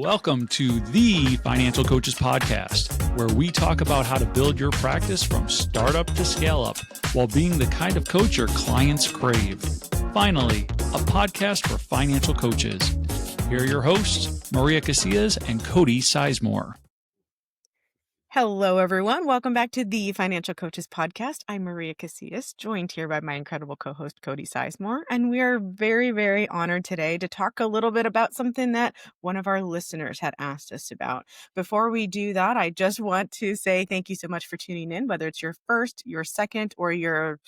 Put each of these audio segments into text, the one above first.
Welcome to the Financial Coaches Podcast, where we talk about how to build your practice from startup to scale up while being the kind of coach your clients crave. Finally, a podcast for financial coaches. Here are your hosts, Maria Casillas and Cody Sizemore. Hello, everyone. Welcome back to the Financial Coaches Podcast. I'm Maria Casillas, joined here by my incredible co-host, Cody Sizemore. And we are very, very honored today to talk a little bit about something that one of our listeners had asked us about. Before we do that, I just want to say thank you so much for tuning in, whether it's your first, your second, or your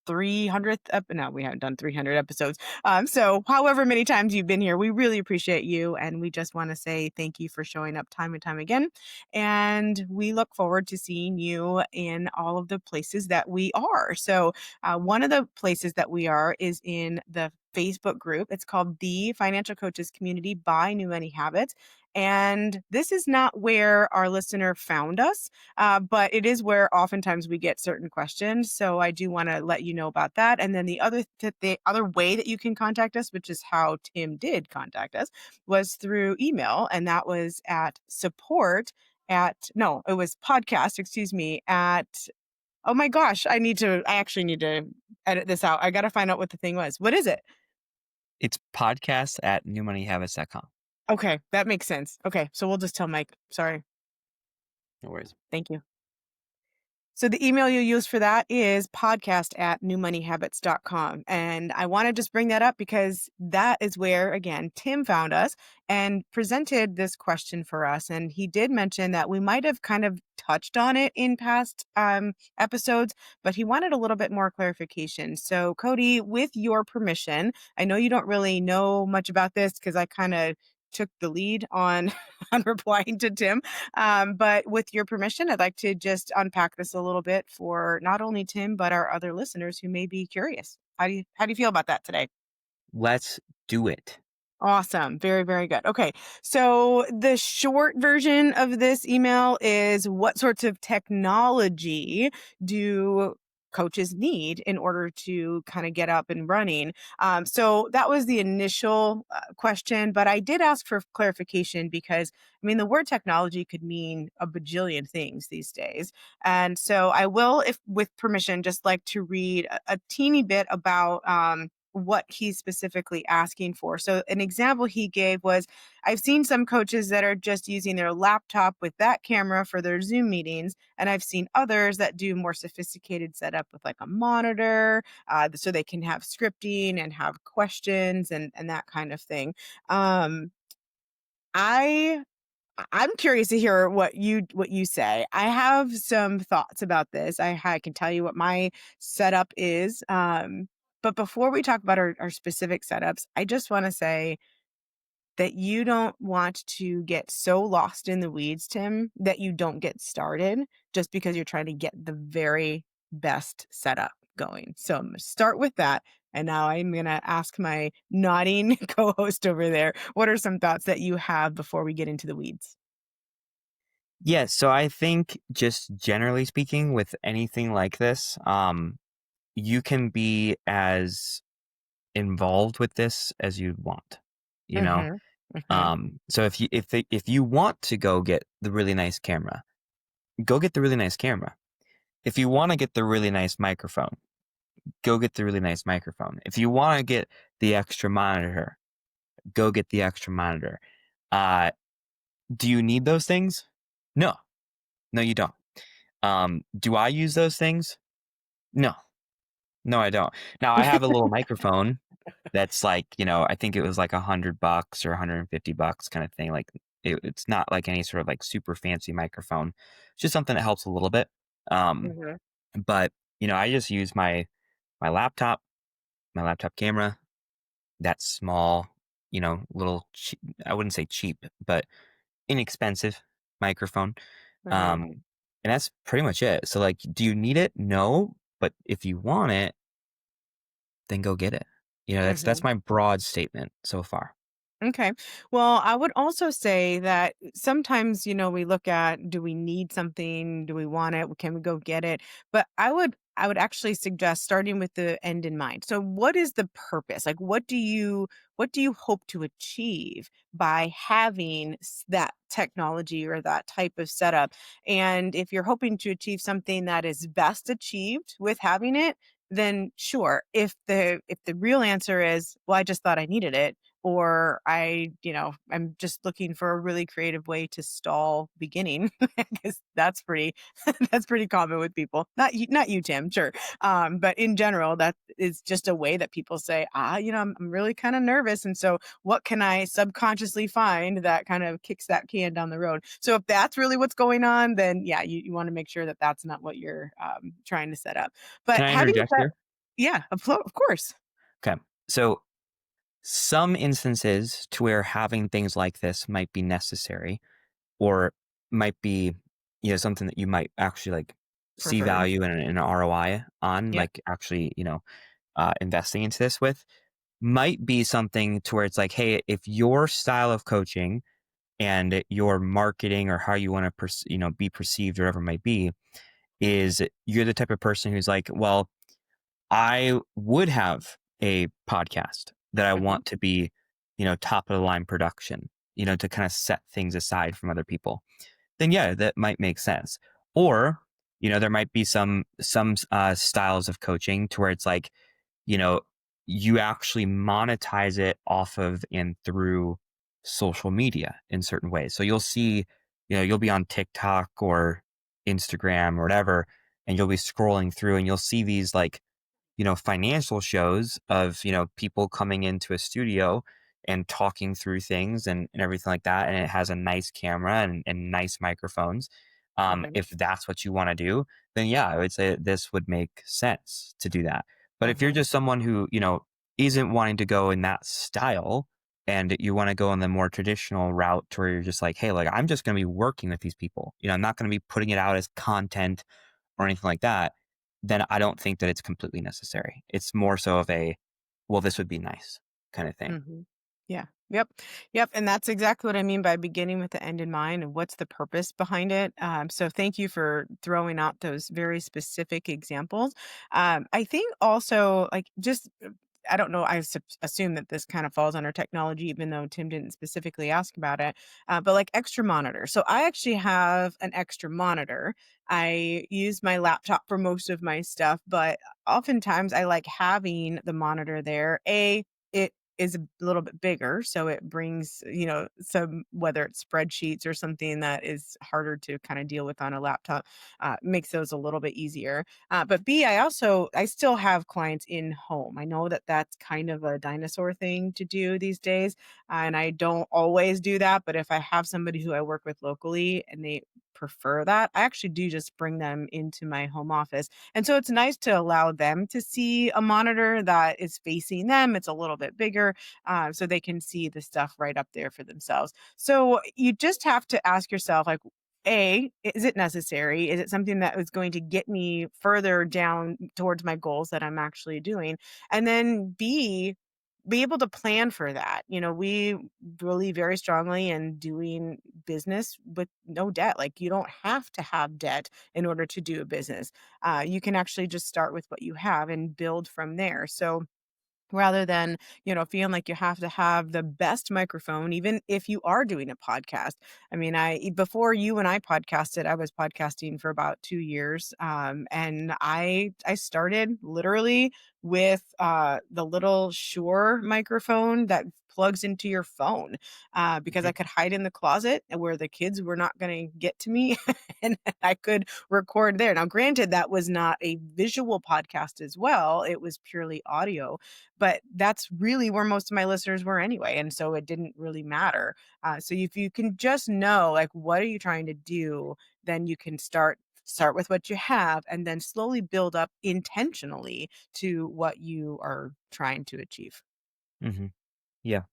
300th no, we haven't done 300 episodes. So however many times you've been here, we really appreciate you. And we just want to say thank you for showing up time and time again. And we look forward to seeing you in all of the places that we are. So one of the places that we are is in the Facebook group. It's called the Financial Coaches Community by New Money Habits. And this is not where our listener found us, but it is where oftentimes we get certain questions. So I do want to let you know about that. And then the other way that you can contact us, which is how Tim did contact us, was through email. And that was at podcast, oh my gosh, I actually need to edit this out. I got to find out what the thing was. What is it? It's podcast@newmoneyhabits.com. Okay, that makes sense. Okay, so we'll just tell Mike. Sorry. No worries. Thank you. So the email you use for that is podcast@newmoneyhabits.com. And I want to just bring that up because that is where, again, Tim found us and presented this question for us. And he did mention that we might have kind of touched on it in past episodes, but he wanted a little bit more clarification. So Cody, with your permission, I know you don't really know much about this because I kind of took the lead on replying to Tim. But with your permission, I'd like to just unpack this a little bit for not only Tim, but our other listeners who may be curious. How do you feel about that today? Let's do it. Awesome. Very, very good. Okay. So the short version of this email is, what sorts of technology do coaches need in order to kind of get up and running? So that was the initial question, but I did ask for clarification because, I mean, the word technology could mean a bajillion things these days. And so I will, if with permission, just like to read a teeny bit about what he's specifically asking for. So an example he gave was, I've seen some coaches that are just using their laptop with that camera for their Zoom meetings. And I've seen others that do more sophisticated setup with like a monitor, so they can have scripting and have questions and that kind of thing. I'm curious to hear what you say. I have some thoughts about this. I can tell you what my setup is. But before we talk about our specific setups, I just want to say that you don't want to get so lost in the weeds, Tim, that you don't get started just because you're trying to get the very best setup going. So I'm going to start with that. And now I'm going to ask my nodding co-host over there, what are some thoughts that you have before we get into the weeds? Yeah, so I think just generally speaking with anything like this, you can be as involved with this as you want, you know? So if you want to go get the really nice camera, go get the really nice camera. If you want to get the really nice microphone, go get the really nice microphone. If you want to get the extra monitor, go get the extra monitor. Do you need those things? No, you don't. Do I use those things? No, I don't. Now I have a little microphone that's like, I think it was like $100 or $150 kind of thing. Like it's not like any sort of like super fancy microphone. It's just something that helps a little bit. But I just use my laptop camera, that small, little cheap, I wouldn't say cheap, but inexpensive microphone. And that's pretty much it. So like, do you need it? No, but if you want it, then go get it. That's my broad statement so far. Okay. Well, I would also say that sometimes, we look at, do we need something? Do we want it? Can we go get it? But I would I would actually suggest starting with the end in mind. So what is the purpose? Like what do you hope to achieve by having that technology or that type of setup? And if you're hoping to achieve something that is best achieved with having it, then sure. If the real answer is, well, I just thought I needed it, or I'm just looking for a really creative way to stall beginning, because that's pretty that's pretty common with people. Not you, Tim, sure. But in general, that is just a way that people say, I'm really kind of nervous. And so what can I subconsciously find that kind of kicks that can down the road? So if that's really what's going on, then yeah, you want to make sure that that's not what you're trying to set up. But Can I having interject said, here? yeah, of course. Okay. So some instances to where having things like this might be necessary or might be, something that you might actually like see Prefer. value in an ROI on, Yep. like actually, investing into this with might be something to where it's like, hey, if your style of coaching and your marketing or how you want to, be perceived or whatever it might be, is you're the type of person who's like, well, I would have a podcast that I Hmm. want to be, top of the line production, to kind of set things aside from other people. Then yeah, that might make sense. Or, there might be some styles of coaching to where it's like, you know, you actually monetize it off of and through social media in certain ways. So you'll see, you'll be on TikTok or Instagram or whatever, and you'll be scrolling through and you'll see these like, financial shows of, people coming into a studio and talking through things and everything like that. And it has a nice camera and nice microphones. Okay. If that's what you want to do, then yeah, I would say this would make sense to do that. But if you're Hmm. just someone who, isn't wanting to go in that style and you want to go in the more traditional route to where you're just like, hey, like I'm just going to be working with these people. I'm not going to be putting it out as content or anything like that, then I don't think that it's completely necessary. It's more so of a, well, this would be nice kind of thing. Hmm. Yeah. Yep. Yep. And that's exactly what I mean by beginning with the end in mind and what's the purpose behind it. So thank you for throwing out those very specific examples. I think also, like, just, I don't know, assume that this kind of falls under technology, even though Tim didn't specifically ask about it, but like extra monitor. So I actually have an extra monitor. I use my laptop for most of my stuff, but oftentimes I like having the monitor there. It is a little bit bigger, so it brings, some, whether it's spreadsheets or something that is harder to kind of deal with on a laptop, makes those a little bit easier. But B, I still have clients in home. I know that that's kind of a dinosaur thing to do these days, and I don't always do that. But if I have somebody who I work with locally and they prefer that, I actually do just bring them into my home office. And so it's nice to allow them to see a monitor that is facing them. It's a little bit bigger, so they can see the stuff right up there for themselves. So you just have to ask yourself, like, A, is it necessary? Is it something that is going to get me further down towards my goals that I'm actually doing? And then B, be able to plan for that. We believe very strongly in doing business with no debt. Like, you don't have to have debt in order to do a business. You can actually just start with what you have and build from there. So rather than, feeling like you have to have the best microphone, even if you are doing a podcast. I mean, before you and I podcasted, I was podcasting for about 2 years. And I started literally with the little Shure microphone that plugs into your phone, because I Mhm. could hide in the closet where the kids were not going to get to me, and I could record there. Now, granted, that was not a visual podcast as well. It was purely audio, but that's really where most of my listeners were anyway, and so it didn't really matter. So if you can just know, like, what are you trying to do, then you can start with what you have and then slowly build up intentionally to what you are trying to achieve. Mhm. Yeah.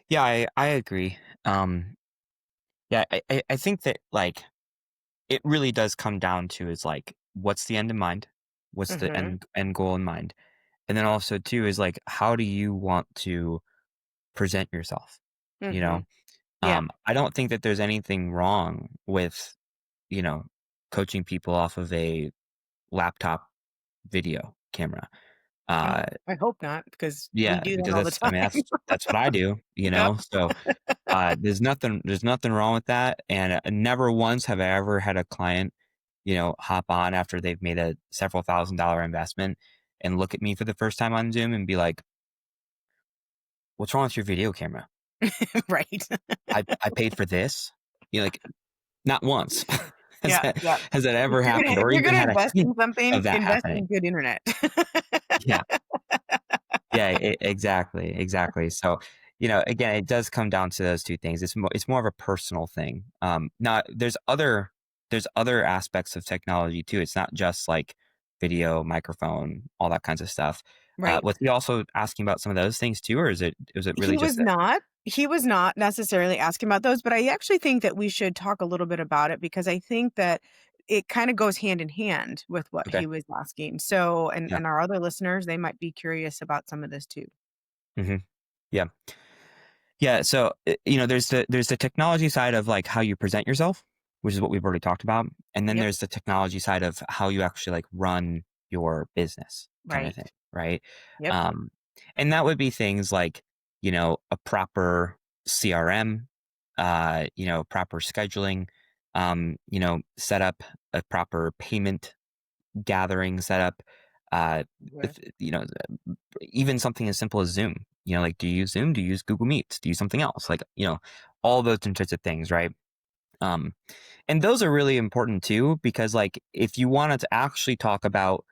Yeah, I agree. Yeah, I think that like it really does come down to is like what's the end in mind? What's the Mhm. end goal in mind? And then also too is like how do you want to present yourself? You know? Mhm. Yeah. I don't think that there's anything wrong with, you know, coaching people off of a laptop video camera. Oh, Uh, I hope not, because we yeah, do that because all the that's, I mean, time. that's what I do, you Yep. know? So, there's nothing wrong with that. And never once have I ever had a client, hop on after they've made a several $1,000 investment and look at me for the first time on Zoom and be like, what's wrong with your video camera? Right. I paid for this. Like, not once has Yeah, that, yeah. has that ever happened If or you're even gonna had a invest hint in something, of that invest happening. in good internet. Yeah. Yeah, exactly, exactly. So, again, it does come down to those two things. It's more of a personal thing. Now there's other aspects of technology too. It's not just like video, microphone, all that kinds of stuff. Right. Was he also asking about some of those things too, or is it really He just was that? not. He was not necessarily asking about those, but I actually think that we should talk a little bit about it because I think that it kind of goes hand in hand with what Okay. he was asking. So, Yeah. and our other listeners, they might be curious about some of this too. Hmm. Yeah. Yeah. So, there's the technology side of like how you present yourself, which is what we've already talked about. And then Yep. there's the technology side of how you actually like run your business kind of Right. thing. Right. Yep. Um, and that would be things like, a proper CRM, proper scheduling, set up a proper payment gathering setup, Mhm. even something as simple as Zoom. Like, do you use Zoom? Do you use Google Meets? Do you use something else? Like, all those different types of things, right? Um, and those are really important too, because like if you wanted to actually talk about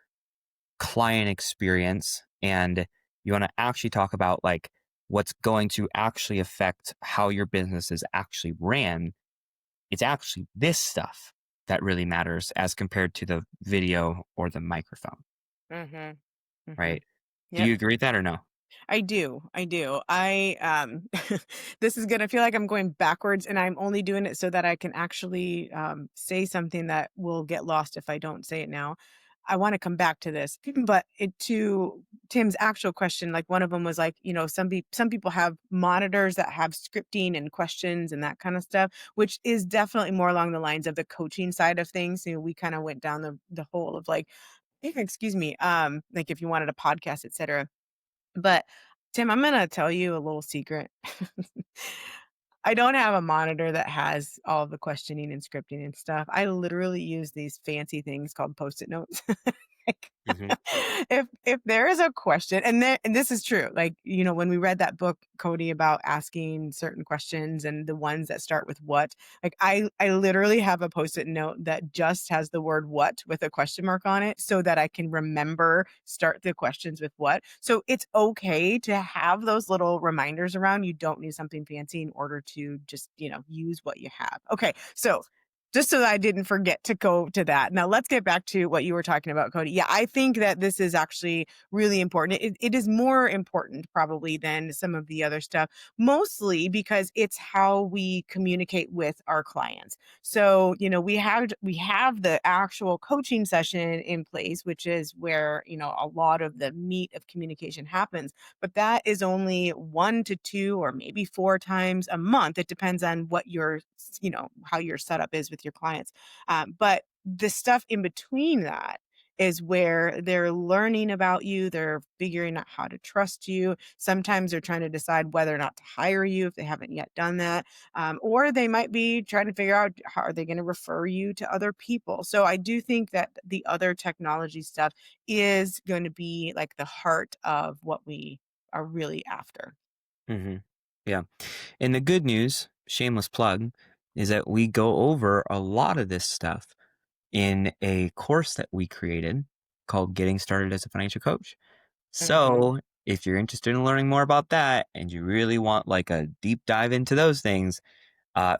client experience and you want to actually talk about like what's going to actually affect how your business is actually ran, it's actually this stuff that really matters as compared to the video or the microphone, Mhm. Mhm. right? Do Yep. you agree with that or no? I do. I do. This is gonna feel like I'm going backwards, and I'm only doing it so that I can actually say something that will get lost if I don't say it now. I want to come back to this, but to Tim's actual question, like one of them was like, some people have monitors that have scripting and questions and that kind of stuff, which is definitely more along the lines of the coaching side of things. We kind of went down the whole of like, excuse me, like if you wanted a podcast, etc. But Tim, I'm gonna tell you a little secret. I don't have a monitor that has all the questioning and scripting and stuff. I literally use these fancy things called Post-it notes. Like, Hmm. if there is a question, and this is true, like, when we read that book, Cody, about asking certain questions and the ones that start with what, like I literally have a Post-it note that just has the word what with a question mark on it so that I can remember start the questions with what. So it's okay to have those little reminders around. You don't need something fancy in order to just, use what you have. Okay. So just so that I didn't forget to go to that. Now let's get back to what you were talking about, Cody. Yeah, I think that this is actually really important. It is more important probably than some of the other stuff, mostly because it's how we communicate with our clients. So, we have the actual coaching session in place, which is where, a lot of the meat of communication happens. But that is only 1 to 2 or maybe 4 times a month. It depends on what how your setup is with your clients. But the stuff in between that is where they're learning about you. They're figuring out how to trust you. Sometimes they're trying to decide whether or not to hire you if they haven't yet done that. Or they might be trying to figure out how are they going to refer you to other people. So I do think that the other technology stuff is going to be like the heart of what we are really after. Hmm. Yeah. And the good news, shameless plug, is that we go over a lot of this stuff in a course that we created called Getting Started as a Financial Coach. Mhm. So if you're interested in learning more about that and you really want like a deep dive into those things,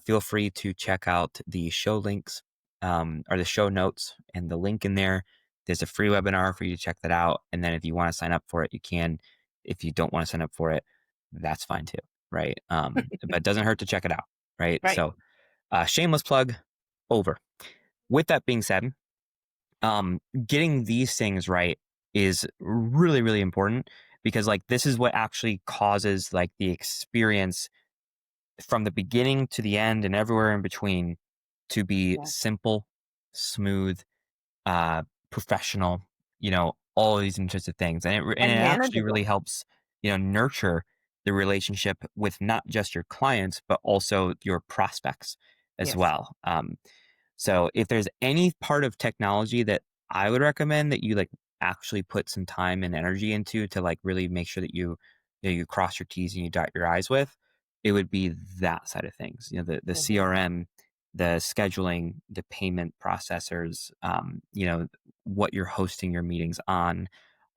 feel free to check out the show links, or the show notes and the link in there. There's a free webinar for you to check that out. And then if you want to sign up for it, you can. If you don't want to sign up for it, that's fine too. Right. But it doesn't hurt to check it out. Right. Right. So, shameless plug over. With that being said, getting these things right is really, really important because like this is what actually causes like the experience from the beginning to the end and everywhere in between to be Yeah. simple, smooth, uh, professional, all of these interesting things. And it And actually really manageable. helps, nurture the relationship with not just your clients, but also your prospects as Yes. well. So if there's any part of technology that I would recommend that you like actually put some time and energy into to like really make sure that you cross your T's and you dot your I's with, it would be that side of things. The Hmm. CRM, the scheduling, the payment processors, what you're hosting your meetings on,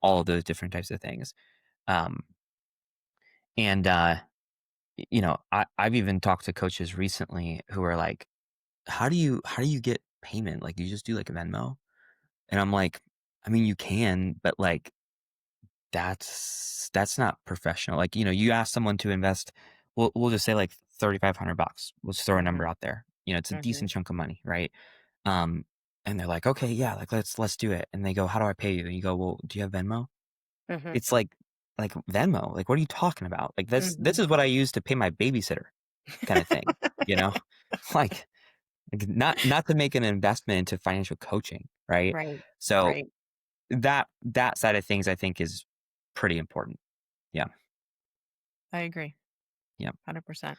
all of those different types of things. Um, and I've even talked to coaches recently who are like, how do you get payment? Like, do you just do like a Venmo? And I'm like, I mean, you can, but like that's not professional. Like, you ask someone to invest, we'll just say like $3,500. Let's throw a Hmm. number out there. It's a Hmm. decent chunk of money, right? Um, and they're like, okay, yeah, like let's do it. And they go, how do I pay you? And you go, well, do you have Venmo? Hmm. It's like Venmo. Like, what are you talking about? Like this Hmm. is what I use to pay my babysitter, kind of thing. You know, like not to make an investment into financial coaching, right? Right. So Right. that side of things I think is pretty important. Yeah. I agree. Yeah. 100%.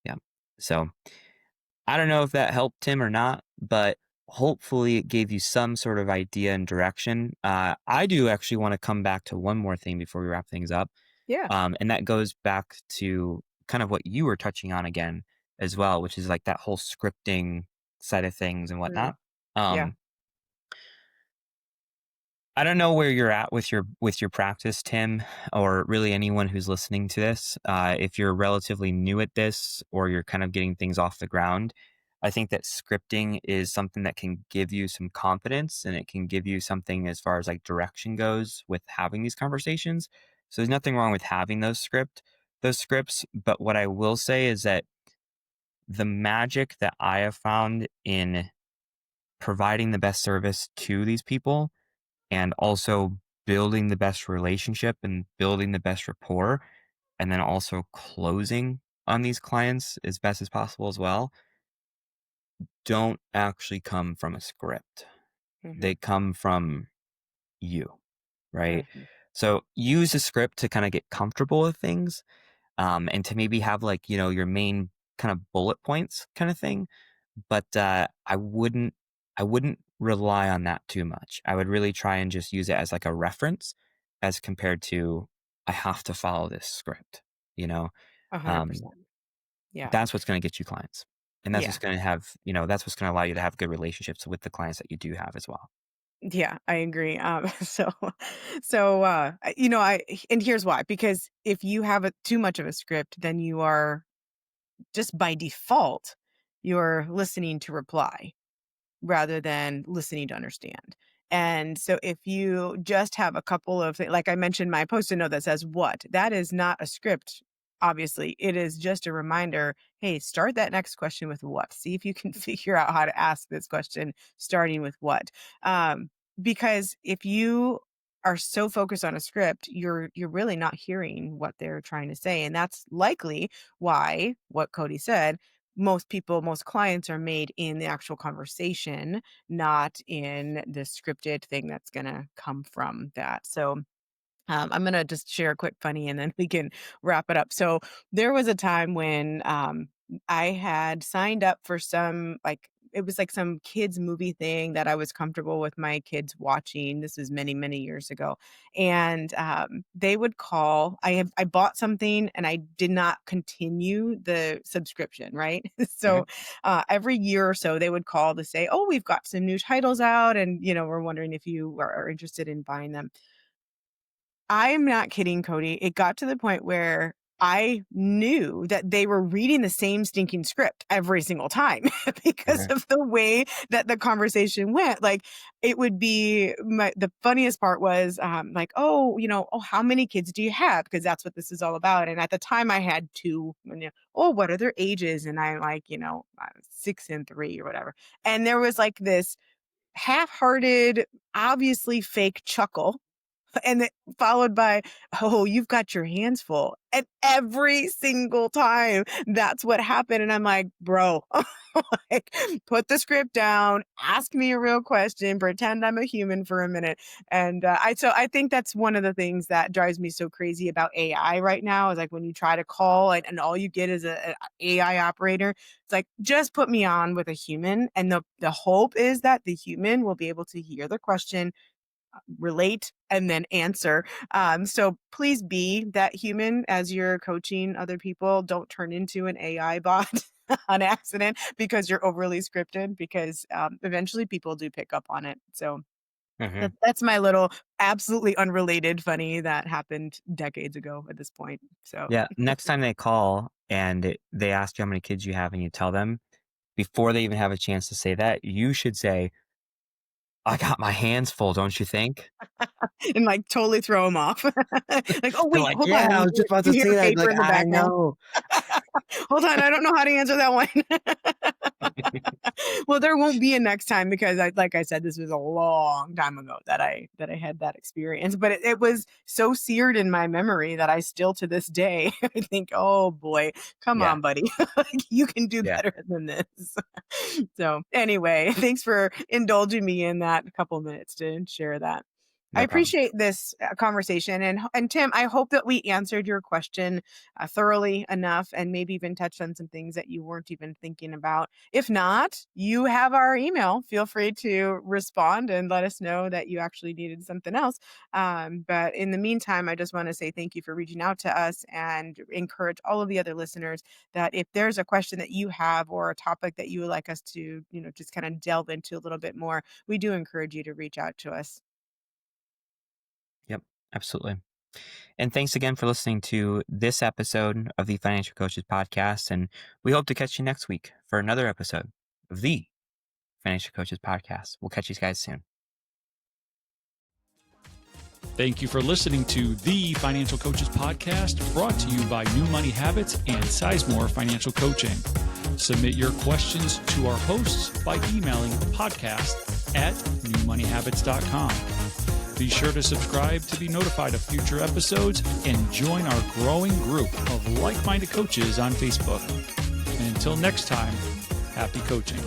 Yeah. So I don't know if that helped Tim or not, but hopefully it gave you some sort of idea and direction. I do actually want to come back to one more thing before we wrap things up. Yeah. And that goes back to kind of what you were touching on again as well, which is like that whole scripting side of things and Mm. whatnot. Yeah. Um, I don't know where you're at with your practice, Tim, or really anyone who's listening to this. If you're relatively new at this, or you're kind of getting things off the ground, I think that scripting is something that can give you some confidence, and it can give you something as far as like direction goes with having these conversations. So there's nothing wrong with having those scripts. But what I will say is that the magic that I have found in providing the best service to these people and also building the best relationship and building the best rapport, and then also closing on these clients as best as possible as well, don't actually come from a script. Hmm. They come from you, right? Hmm. So use a script to kind of get comfortable with things, and to maybe have like, your main kind of bullet points kind of thing. But I wouldn't rely on that too much. I would really try and just use it as like a reference as compared to I have to follow this script, you know? A hundred Um, percent. Yeah. that's what's going to get you clients. And that's Yeah. what's going to have, that's what's going to allow you to have good relationships with the clients that you do have as well. Yeah, I agree. And here's why, because if you have too much of a script, then you are just by default, you're listening to reply rather than listening to understand. And so if you just have a couple of like I mentioned my Post-it note that says what, that is not a script. Obviously, it is just a reminder, hey, start that next question with what. See if you can figure out how to ask this question starting with what. Um, because if you are so focused on a script, you're really not hearing what they're trying to say. And that's likely why what Cody said, most clients are made in the actual conversation, not in the scripted thing that's going to come from that. So I'm going to just share a quick funny and then we can wrap it up. So there was a time when I had signed up for some, like, it was like some kids movie thing that I was comfortable with my kids watching. This was many, many years ago. And they would call. I bought something and I did not continue the subscription, right? Okay. So every year or so they would call to say, oh, we've got some new titles out and, we're wondering if you are interested in buying them. I'm not kidding, Cody. It got to the point where I knew that they were reading the same stinking script every single time because Okay. of the way that the conversation went. Like it would be the funniest part was like, oh, how many kids do you have? Because that's what this is all about. And at the time I had two. And, oh, what are their ages? And I'm like, 6 and 3 or whatever. And there was like this half-hearted, obviously fake chuckle And then followed by, oh, you've got your hands full. And every single time that's what happened. And I'm like, bro, like, put the script down, ask me a real question, pretend I'm a human for a minute. And so I think that's one of the things that drives me so crazy about AI right now is like when you try to call and all you get is a AI operator. It's like, just put me on with a human. And the hope is that the human will be able to hear the question, relate, and then answer. So please be that human as you're coaching other people. Don't turn into an AI bot on accident because you're overly scripted, because eventually people do pick up on it. So Mhm. that's my little absolutely unrelated funny that happened decades ago at this point. So Yeah. Next time they call and they ask you how many kids you have and you tell them, before they even have a chance to say that, you should say, I got my hands full, don't you think? and like totally throw them off. Like, oh They're wait, like, hold on. yeah, I was just about You to hear say a that. paper Like, in the I background. know. Hold on, I don't know how to answer that one. Well, there won't be a next time because like I said, this was a long time ago that I had that experience. But it was so seared in my memory that I still to this day I think, oh boy, come Yeah. on, buddy. Like, you can do Yeah. better than this. So anyway, thanks for indulging me in that couple minutes to share that. I No problem. appreciate this conversation. And Tim, I hope that we answered your question thoroughly enough and maybe even touched on some things that you weren't even thinking about. If not, you have our email. Feel free to respond and let us know that you actually needed something else. But in the meantime, I just want to say thank you for reaching out to us and encourage all of the other listeners that if there's a question that you have or a topic that you would like us to, just kind of delve into a little bit more, we do encourage you to reach out to us. Yep. Absolutely. And thanks again for listening to this episode of the Financial Coaches Podcast. And we hope to catch you next week for another episode of the Financial Coaches Podcast. We'll catch you guys soon. Thank you for listening to the Financial Coaches Podcast, brought to you by New Money Habits and Sizemore Financial Coaching. Submit your questions to our hosts by emailing podcast@newmoneyhabits.com. Be sure to subscribe to be notified of future episodes and join our growing group of like-minded coaches on Facebook. And until next time, happy coaching.